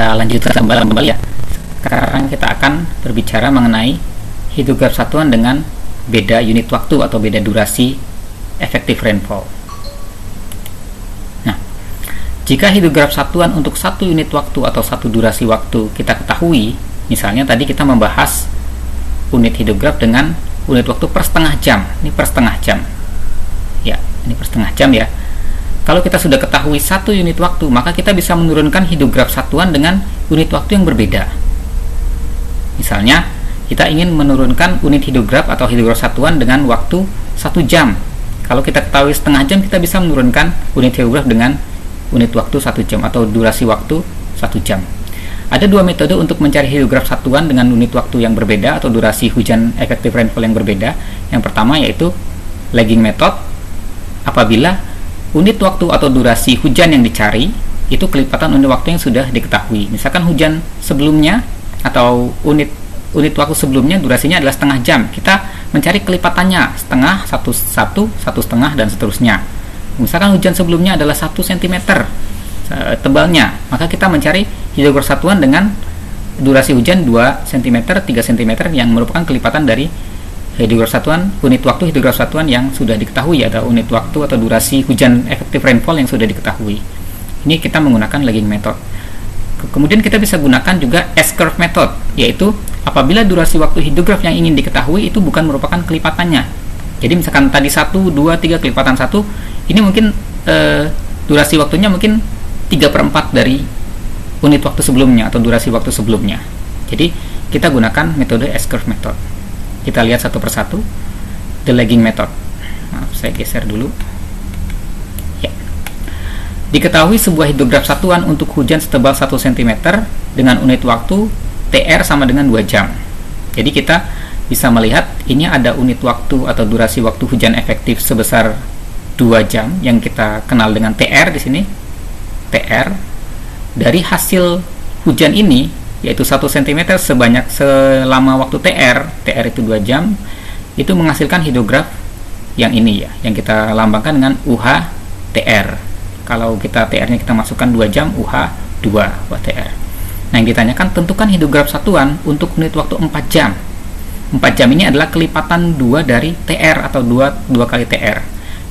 kita lanjutkan kembali ya. Sekarang kita akan berbicara mengenai hidrograf satuan dengan beda unit waktu atau beda durasi efektif rainfall. Nah, jika hidrograf satuan untuk satu unit waktu atau satu durasi waktu kita ketahui, misalnya tadi kita membahas unit hidrograf dengan unit waktu per setengah jam. Ini per setengah jam. Ya, ini per setengah jam ya. Kalau kita sudah ketahui satu unit waktu, maka kita bisa menurunkan hidrograf satuan dengan unit waktu yang berbeda. Misalnya, kita ingin menurunkan unit hidrograf atau hidrograf satuan dengan waktu 1 jam. Kalau kita ketahui setengah jam, kita bisa menurunkan unit hidrograf dengan unit waktu 1 jam atau durasi waktu 1 jam. Ada dua metode untuk mencari hidrograf satuan dengan unit waktu yang berbeda atau durasi hujan efektif rainfall yang berbeda. Yang pertama yaitu lagging method. Apabila unit waktu atau durasi hujan yang dicari itu kelipatan unit waktu yang sudah diketahui. Misalkan hujan sebelumnya atau unit waktu sebelumnya durasinya adalah setengah jam, kita mencari kelipatannya setengah, satu setengah, dan seterusnya. Misalkan hujan sebelumnya adalah 1 cm tebalnya, maka kita mencari hidrograf satuan dengan durasi hujan 2 cm, 3 cm yang merupakan kelipatan dari hidrograf satuan, unit waktu hidrograf satuan yang sudah diketahui atau unit waktu atau durasi hujan efektif rainfall yang sudah diketahui. Ini kita menggunakan lagging method. Kemudian kita bisa gunakan juga S-curve method, yaitu apabila durasi waktu hidrograf yang ingin diketahui itu bukan merupakan kelipatannya. Jadi misalkan tadi 1, 2, 3 kelipatan 1, ini mungkin durasi waktunya mungkin 3/4 dari unit waktu sebelumnya atau durasi waktu sebelumnya. Jadi kita gunakan metode S-curve method. Kita lihat satu persatu. The lagging method. Maaf, saya geser dulu. Ya. Diketahui sebuah hidrograf satuan untuk hujan setebal 1 cm dengan unit waktu TR sama dengan 2 jam. Jadi kita bisa melihat ini ada unit waktu atau durasi waktu hujan efektif sebesar 2 jam yang kita kenal dengan TR di sini. TR dari hasil hujan ini yaitu 1 cm selama waktu TR itu 2 jam, itu menghasilkan hidrograf yang ini ya, yang kita lambangkan dengan UH TR. Kalau kita TR-nya kita masukkan 2 jam, UH 2 TR. Nah, yang ditanyakan tentukan hidrograf satuan untuk unit waktu 4 jam. 4 jam ini adalah kelipatan 2 dari TR atau 2 kali TR.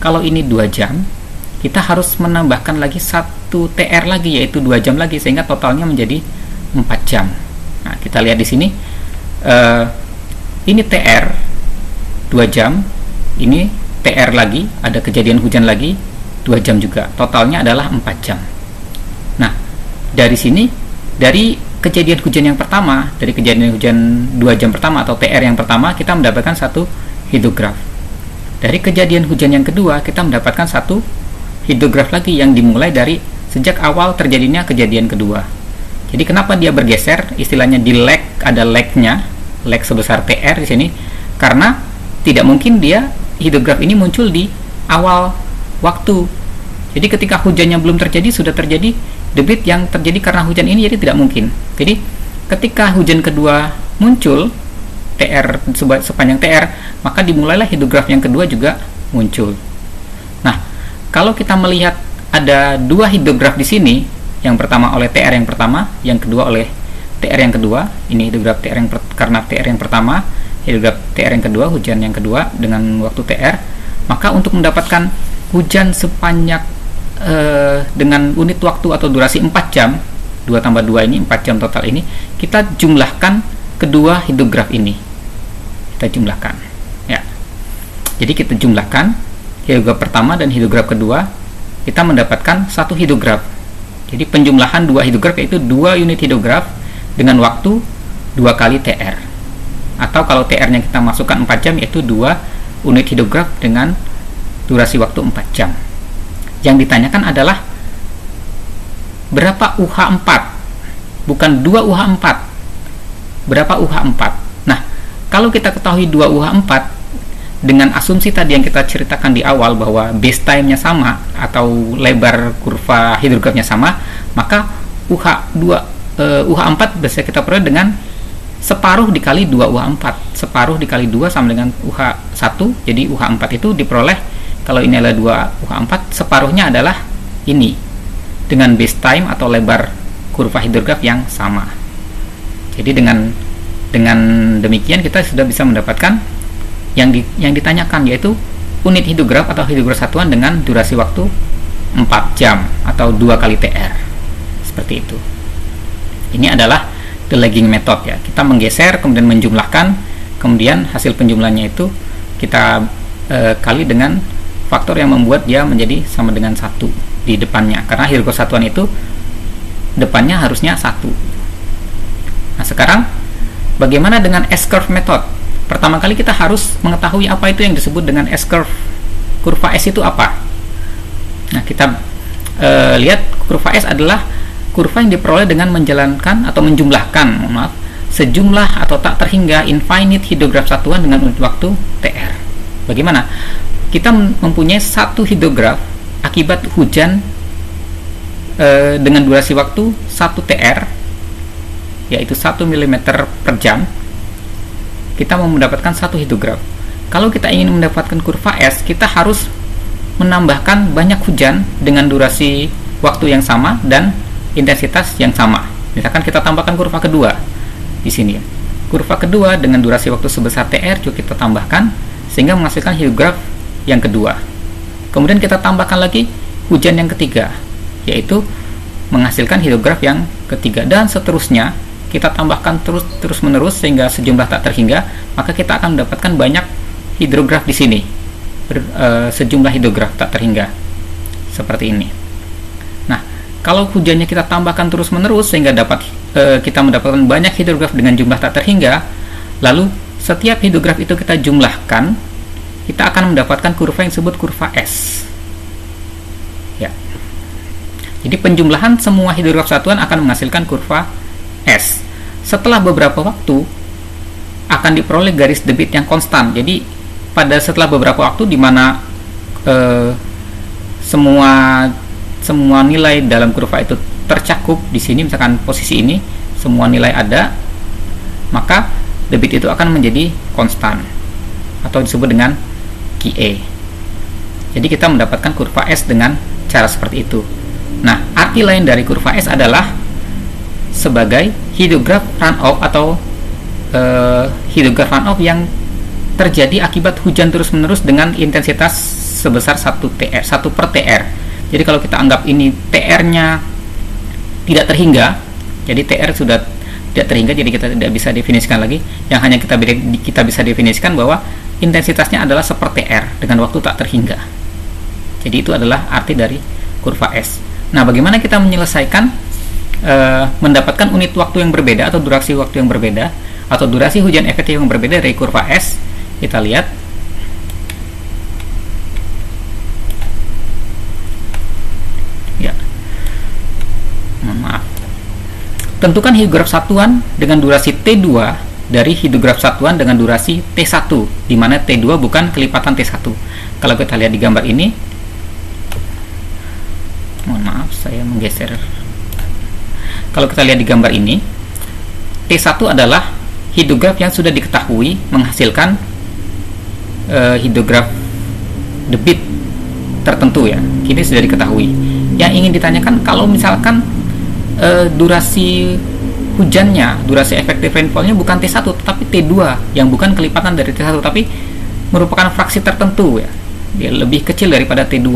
Kalau ini 2 jam, kita harus menambahkan lagi 1 TR lagi, yaitu 2 jam lagi, sehingga totalnya menjadi 4 jam. Nah, kita lihat di sini ini TR 2 jam, ini TR lagi, ada kejadian hujan lagi 2 jam juga, totalnya adalah 4 jam. Nah, dari sini, dari kejadian hujan yang pertama, dari kejadian hujan 2 jam pertama atau TR yang pertama, kita mendapatkan 1 hidrograf. Dari kejadian hujan yang kedua, kita mendapatkan 1 hidrograf lagi yang dimulai dari sejak awal terjadinya kejadian kedua. Jadi kenapa dia bergeser? Istilahnya di lag, ada lagnya, lag sebesar TR di sini, karena tidak mungkin dia hidrograf ini muncul di awal waktu. Jadi ketika hujannya belum terjadi, sudah terjadi debit yang terjadi karena hujan ini, jadi tidak mungkin. Jadi ketika hujan kedua muncul TR sepanjang TR, maka dimulailah hidrograf yang kedua juga muncul. Nah, kalau kita melihat ada 2 hidrograf di sini, yang pertama oleh TR yang pertama, yang kedua oleh TR yang kedua. Ini hidrograf TR karena TR yang pertama, hidrograf TR yang kedua, hujan yang kedua dengan waktu TR. Maka untuk mendapatkan hujan sebanyak dengan unit waktu atau durasi 4 jam, 2 tambah 2 ini 4 jam total ini, kita jumlahkan kedua hidrograf ini. Kita jumlahkan. Ya. Jadi kita jumlahkan hidrograf pertama dan hidrograf kedua, kita mendapatkan 1 hidrograf. Jadi penjumlahan 2 hidrograf yaitu 2 unit hidrograf dengan waktu 2 kali TR. Atau kalau TR-nya kita masukkan 4 jam yaitu 2 unit hidrograf dengan durasi waktu 4 jam. Yang ditanyakan adalah berapa UH4? Bukan 2 UH4. Berapa UH4? Nah, kalau kita ketahui 2 UH4 dengan asumsi tadi yang kita ceritakan di awal bahwa base time-nya sama atau lebar kurva hidrografnya sama, maka UH4 bisa kita peroleh dengan separuh dikali 2 UH4. Separuh dikali 2 sama dengan UH1. Jadi UH4 itu diperoleh, kalau ini adalah 2 UH4, separuhnya adalah ini dengan base time atau lebar kurva hidrograf yang sama. Jadi dengan demikian kita sudah bisa mendapatkan yang ditanyakan, yaitu unit hidrograf atau hidrograf satuan dengan durasi waktu 4 jam atau 2 kali TR. Seperti itu. Ini adalah the lagging method ya. Kita menggeser kemudian menjumlahkan, kemudian hasil penjumlahannya itu kita kali dengan faktor yang membuat dia menjadi sama dengan 1 di depannya, karena hidrograf satuan itu depannya harusnya 1. Nah, sekarang bagaimana dengan S-curve method? Pertama kali kita harus mengetahui apa itu yang disebut dengan S-curve. Kurva S itu apa? Nah, kita lihat kurva S adalah kurva yang diperoleh dengan menjalankan atau menjumlahkan, sejumlah atau tak terhingga infinite hidrograf satuan dengan unit waktu TR. Bagaimana? Kita mempunyai satu hidrograf akibat hujan dengan durasi waktu 1 TR, yaitu 1 mm per jam. Kita mau mendapatkan satu hidrograf. Kalau kita ingin mendapatkan kurva S, kita harus menambahkan banyak hujan dengan durasi waktu yang sama dan intensitas yang sama. Misalkan kita tambahkan kurva kedua di sini ya. Kurva kedua dengan durasi waktu sebesar TR juga kita tambahkan sehingga menghasilkan hidrograf yang kedua. Kemudian kita tambahkan lagi hujan yang ketiga, yaitu menghasilkan hidrograf yang ketiga, dan seterusnya. Kita tambahkan terus menerus sehingga sejumlah tak terhingga, maka kita akan mendapatkan banyak hidrograf di sini, sejumlah hidrograf tak terhingga seperti ini. Nah, kalau hujannya kita tambahkan terus menerus sehingga kita mendapatkan banyak hidrograf dengan jumlah tak terhingga, lalu setiap hidrograf itu kita jumlahkan, kita akan mendapatkan kurva yang disebut kurva S. Ya. Jadi penjumlahan semua hidrograf satuan akan menghasilkan kurva S. Setelah beberapa waktu akan diperoleh garis debit yang konstan. Jadi setelah beberapa waktu di mana semua nilai dalam kurva itu tercakup di sini, misalkan posisi ini semua nilai ada, maka debit itu akan menjadi konstan atau disebut dengan QE. Jadi kita mendapatkan kurva S dengan cara seperti itu. Nah, arti lain dari kurva S adalah sebagai hidrograf runoff atau hidrograf runoff yang terjadi akibat hujan terus-menerus dengan intensitas sebesar 1 TR, 1 per TR. Jadi kalau kita anggap ini TR-nya tidak terhingga, jadi TR sudah tidak terhingga, jadi kita tidak bisa definisikan lagi. Yang hanya kita bisa definisikan bahwa intensitasnya adalah 1 per TR dengan waktu tak terhingga. Jadi itu adalah arti dari kurva S. Nah, bagaimana kita menyelesaikan mendapatkan unit waktu yang berbeda atau durasi waktu yang berbeda atau durasi hujan efektif yang berbeda dari kurva S? Kita lihat. Ya. Maaf. Tentukan hidrograf satuan dengan durasi T2 dari hidrograf satuan dengan durasi T1, di mana T2 bukan kelipatan T1. Kalau kita lihat di gambar ini, mohon maaf saya menggeser. Kalau kita lihat di gambar ini, T1 adalah hidrograf yang sudah diketahui menghasilkan hidrograf debit tertentu ya. Ini sudah diketahui. Yang ingin ditanyakan, kalau misalkan durasi hujannya, durasi efektif rainfall-nya bukan T1 tetapi T2 yang bukan kelipatan dari T1 tapi merupakan fraksi tertentu ya. Dia lebih kecil daripada T2.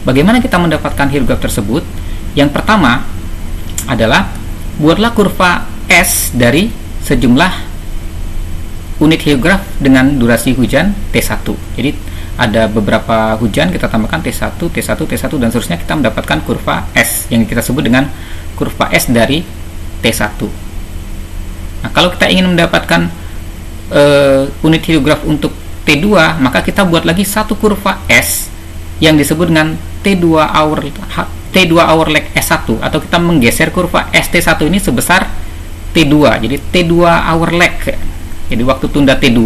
Bagaimana kita mendapatkan hidrograf tersebut? Yang pertama adalah buatlah kurva S dari sejumlah unit hidrograf dengan durasi hujan T1. Jadi ada beberapa hujan, kita tambahkan T1, T1, T1 dan seterusnya, kita mendapatkan kurva S yang kita sebut dengan kurva S dari T1. Nah, kalau kita ingin mendapatkan unit hidrograf untuk T2, maka kita buat lagi satu kurva S yang disebut dengan T2 hour lag S1, atau kita menggeser kurva ST1 ini sebesar T2. Jadi T2 hour lag. Jadi waktu tunda T2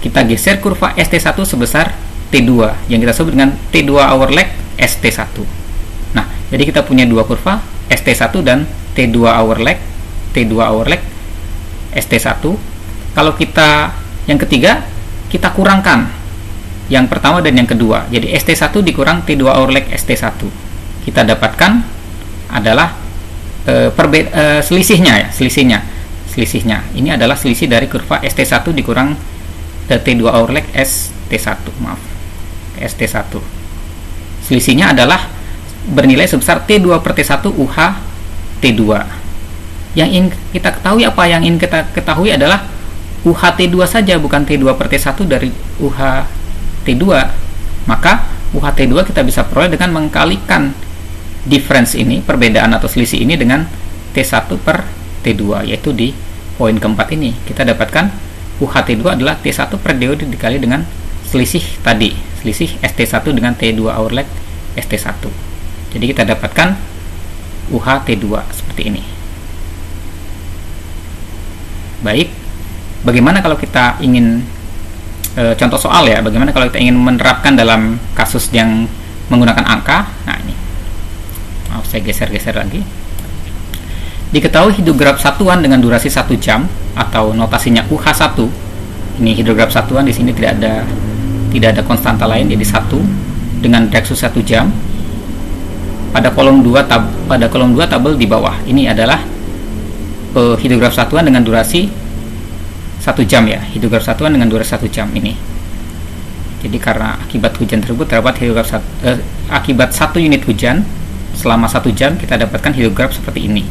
kita geser kurva ST1 sebesar T2 yang kita sebut dengan T2 hour lag ST1. Nah, jadi kita punya dua kurva, ST1 dan T2 hour lag ST1. Kalau kita yang ketiga, kita kurangkan yang pertama dan yang kedua. Jadi ST1 dikurang T2 hour lag ST1. Kita dapatkan adalah selisihnya ya, selisihnya ini adalah selisih dari kurva ST1 dikurang T2 hour lag ST1, maaf, ST1. Selisihnya adalah bernilai sebesar T2 per T1 UH T2. Yang ingin kita ketahui apa? Yang ingin kita ketahui adalah UH T2 saja, bukan T2 per T1 dari UH T2. Maka UH T2 kita bisa peroleh dengan mengkalikan difference ini, perbedaan atau selisih ini, dengan T1 per T2, yaitu di poin keempat ini kita dapatkan UH-T2 adalah T1 per diode dikali dengan selisih tadi, selisih ST1 dengan T2 hour lag ST1. Jadi kita dapatkan UH-T2 seperti ini. Baik, bagaimana kalau kita ingin contoh soal ya, bagaimana kalau kita ingin menerapkan dalam kasus yang menggunakan angka? Nah ini, maaf saya geser-geser lagi. Diketahui hidrograf satuan dengan durasi 1 jam atau notasinya UH1. Ini hidrograf satuan, di sini tidak ada konstanta lain, jadi 1 dengan Drexus 1 jam. Pada kolom 2 tabel di bawah ini adalah hidrograf satuan dengan durasi 1 jam ya, hidrograf satuan dengan durasi 1 jam ini. Jadi karena akibat hujan tersebut terdapat hidrograf akibat 1 unit hujan selama 1 jam, kita dapatkan hidrograf seperti ini.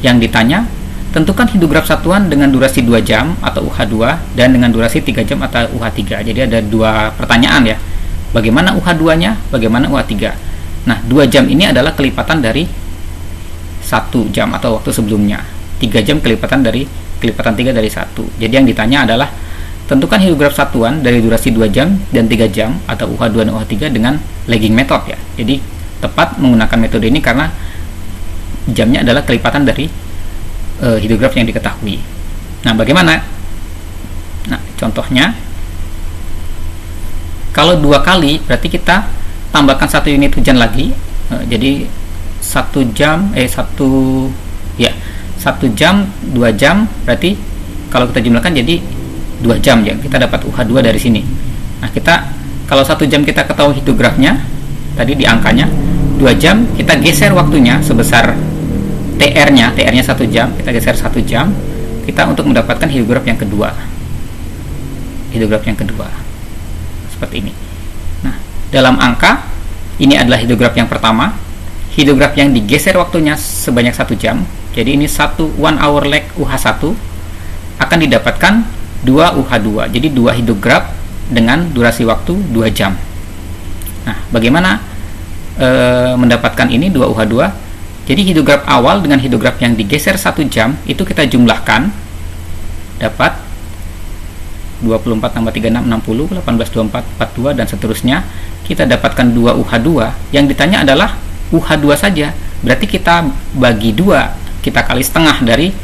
Yang ditanya, tentukan hidrograf satuan dengan durasi 2 jam atau UH2 dan dengan durasi 3 jam atau UH3. Jadi ada dua pertanyaan ya. Bagaimana UH2-nya, bagaimana UH3. Nah, 2 jam ini adalah kelipatan dari 1 jam atau waktu sebelumnya. 3 jam kelipatan 3 dari 1. Jadi yang ditanya adalah tentukan hidrograf satuan dari durasi 2 jam dan 3 jam atau UH2 dan UH3 dengan lagging method ya. Jadi tepat menggunakan metode ini karena jamnya adalah kelipatan dari hidrograf yang diketahui. Nah, bagaimana? Nah, contohnya kalau 2 kali berarti kita tambahkan 1 unit hujan lagi. Jadi 1 jam 1 jam 2 jam berarti kalau kita jumlahkan jadi 2 jam ya. Kita dapat UH2 dari sini. Nah, kita kalau 1 jam kita ketahui hidrografnya tadi di angkanya, 2 jam kita geser waktunya sebesar TR-nya 1 jam, kita geser 1 jam, kita untuk mendapatkan hidrograf yang kedua. Hidrograf yang kedua. Seperti ini. Nah, dalam angka, ini adalah hidrograf yang pertama. Hidrograf yang digeser waktunya sebanyak 1 jam. Jadi ini 1 hour lag UH1 akan didapatkan 2 UH2. Jadi 2 hidrograf dengan durasi waktu 2 jam. Nah, bagaimana mendapatkan ini 2 UH2? Jadi hidrograf awal dengan hidrograf yang digeser 1 jam itu kita jumlahkan dapat 24 tambah 36 60, 18 24 42 dan seterusnya. Kita dapatkan 2 UH2. Yang ditanya adalah UH2 saja. Berarti kita bagi 2, kita kali setengah dari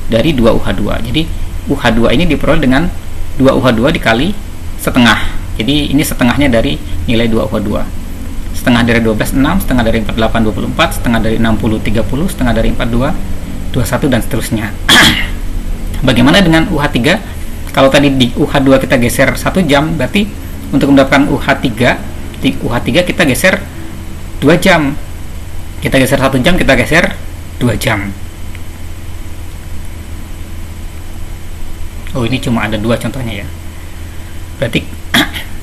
2 UH2. Jadi UH2 ini diperoleh dengan 2 UH2 dikali setengah. Jadi ini setengahnya dari nilai 2 UH2. Setengah dari 12 6, setengah dari 48 24, setengah dari 60 30, setengah dari 42 21 dan seterusnya. Bagaimana dengan UH3? Kalau tadi di UH2 kita geser 1 jam, berarti untuk mendapatkan UH3 kita geser 2 jam. Kita geser 1 jam, kita geser 2 jam. Oh, ini cuma ada 2 contohnya ya. Berarti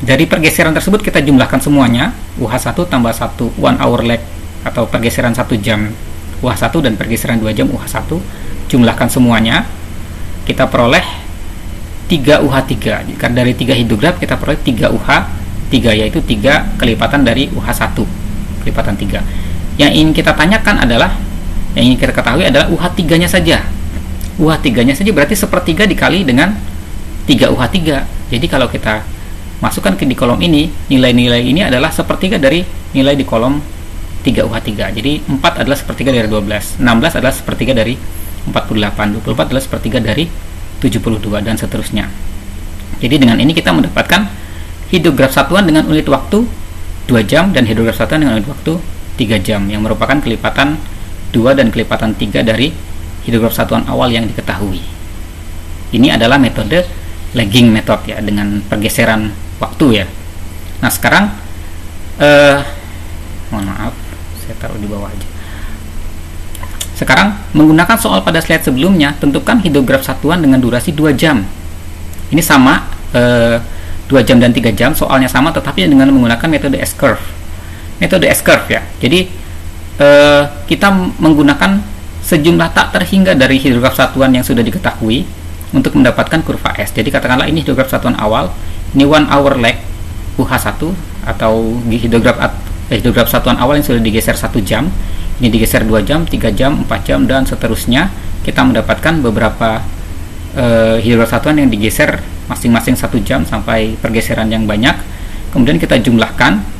dari pergeseran tersebut kita jumlahkan semuanya, UH1 tambah 1 hour lag atau pergeseran 1 jam UH1 dan pergeseran 2 jam UH1, jumlahkan semuanya, kita peroleh 3 UH3. Karena dari 3 hidrograf kita peroleh 3 UH3, yaitu 3 kelipatan dari UH1, kelipatan 3. Yang ingin kita tanyakan adalah, yang ingin kita ketahui adalah UH3 nya saja. UH3 nya saja berarti sepertiga dikali dengan 3 UH3. Jadi kalau kita masukkan di kolom ini, nilai-nilai ini adalah sepertiga dari nilai di kolom 3 UH3. Jadi 4 adalah sepertiga dari 12, 16 adalah sepertiga dari 48, 24 adalah sepertiga dari 72 dan seterusnya. Jadi dengan ini kita mendapatkan hidrograf satuan dengan unit waktu 2 jam dan hidrograf satuan dengan unit waktu 3 jam yang merupakan kelipatan 2 dan kelipatan 3 dari hidrograf satuan awal yang diketahui. Ini adalah metode lagging method ya, dengan pergeseran waktu ya. Nah, sekarang mohon maaf, saya taruh di bawah aja. Sekarang menggunakan soal pada slide sebelumnya, tentukan hidrograf satuan dengan durasi 2 jam. Ini sama, 2 jam dan 3 jam, soalnya sama, tetapi dengan menggunakan metode S-curve. Metode S-curve ya. Jadi kita menggunakan sejumlah tak terhingga dari hidrograf satuan yang sudah diketahui untuk mendapatkan kurva S. Jadi katakanlah ini hidrograf satuan awal, ini 1 hour lag UH1 atau hidrograf satuan awal yang sudah digeser 1 jam. Ini digeser 2 jam, 3 jam, 4 jam, dan seterusnya. Kita mendapatkan beberapa hidrograf satuan yang digeser masing-masing 1 jam sampai pergeseran yang banyak. Kemudian kita jumlahkan.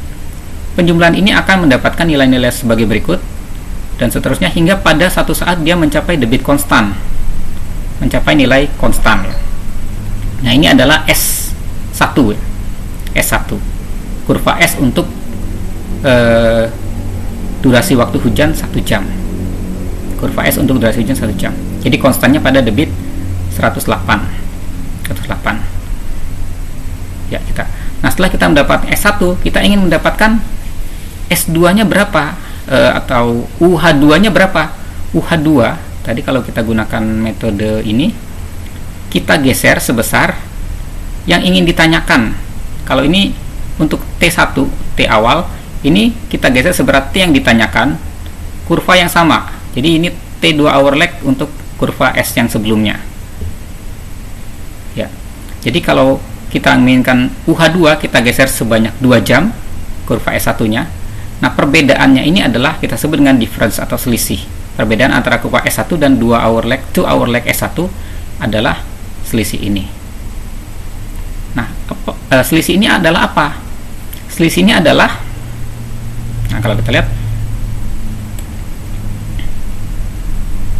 Penjumlahan ini akan mendapatkan nilai-nilai sebagai berikut, dan seterusnya hingga pada satu saat dia mencapai debit konstan, mencapai nilai konstan ya. Nah, ini adalah S1 ya. S1, kurva S untuk durasi waktu hujan 1 jam. Kurva S untuk durasi hujan 1 jam. Jadi konstannya pada debit 108. Ya, Nah, setelah kita mendapatkan S1, kita ingin mendapatkan S2-nya berapa, atau UH2-nya berapa. UH2 tadi kalau kita gunakan metode ini, kita geser sebesar yang ingin ditanyakan. Kalau ini untuk T1, T awal, ini kita geser seberat T yang ditanyakan, kurva yang sama. Jadi ini T2 hour lag untuk kurva S yang sebelumnya. Ya. Jadi kalau kita menginginkan UH2, kita geser sebanyak 2 jam kurva S1-nya. Nah, perbedaannya ini adalah kita sebut dengan difference atau selisih. Perbedaan antara kurva S1 dan 2 hour lag S1 adalah selisih ini. Nah, selisih ini adalah apa? Selisih ini adalah, nah kalau kita lihat,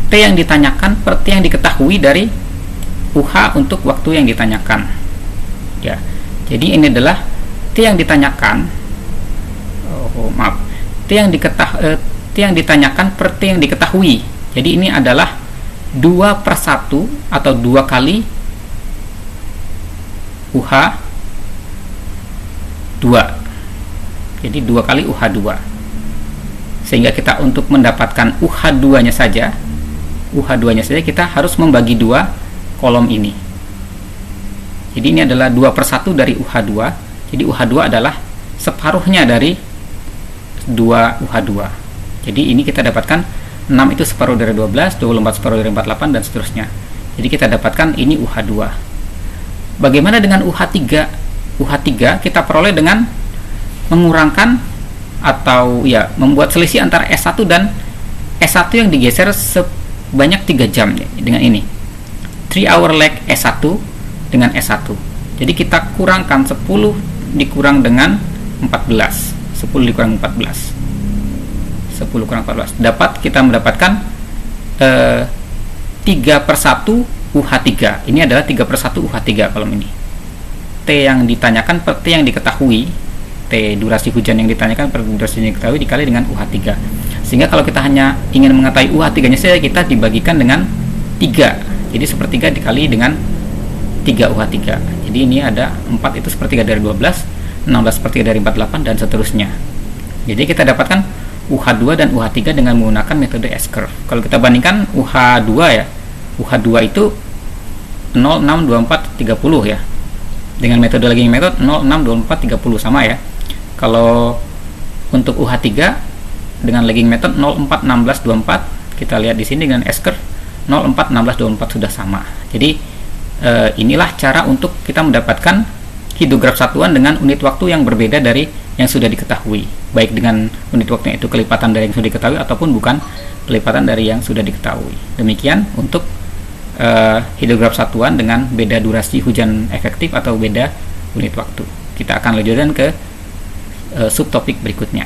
T yang ditanyakan per T yang diketahui dari UH untuk waktu yang ditanyakan. Ya, jadi ini adalah T yang ditanyakan. T yang ditanyakan per T yang diketahui. Jadi ini adalah 2/1 atau 2 kali UH2. Jadi 2 kali UH2. Sehingga kita untuk mendapatkan UH2-nya saja, kita harus membagi 2 kolom ini. Jadi ini adalah 2/1 dari UH2. Jadi UH2 adalah separuhnya dari 2 UH2. Jadi ini kita dapatkan 6 itu separuh dari 12, 24 separuh dari 48, dan seterusnya. Jadi kita dapatkan ini UH2. Bagaimana dengan UH3? UH3 kita peroleh dengan mengurangkan atau ya membuat selisih antara S1 dan S1 yang digeser sebanyak 3 jam ya, dengan ini. 3 hour lag S1 dengan S1. Jadi kita kurangkan 10 dikurang dengan 14. 10 dikurang 14. 10 kurang 14. Kita mendapatkan 3/1 UH3. Ini adalah 3/1 UH3 kolom ini. T yang ditanyakan per T yang diketahui. T durasi hujan yang ditanyakan per durasi yang diketahui dikali dengan UH3. Sehingga kalau kita hanya ingin mengetahui UH3-nya saja, kita dibagikan dengan 3. Jadi sepertiga dikali dengan 3 UH3. Jadi ini ada 4 itu sepertiga dari 12, 16 sepertiga dari 48, dan seterusnya. Jadi kita dapatkan UH2 dan UH3 dengan menggunakan metode S-curve. Kalau kita bandingkan UH2 ya, UH2 itu 0, 6, 24, 30 ya. Dengan metode lagging method 0, 6, 24, 30 sama ya. Kalau untuk UH3 dengan lagging method 0, 4, 16, 24, kita lihat di sini dengan S-curve 0, 4, 16, 24 sudah sama. Jadi inilah cara untuk kita mendapatkan hidrograf satuan dengan unit waktu yang berbeda dari yang sudah diketahui, baik dengan unit waktunya itu kelipatan dari yang sudah diketahui ataupun bukan kelipatan dari yang sudah diketahui. Demikian untuk hidrograf satuan dengan beda durasi hujan efektif atau beda unit waktu. Kita akan lanjutkan ke subtopik berikutnya.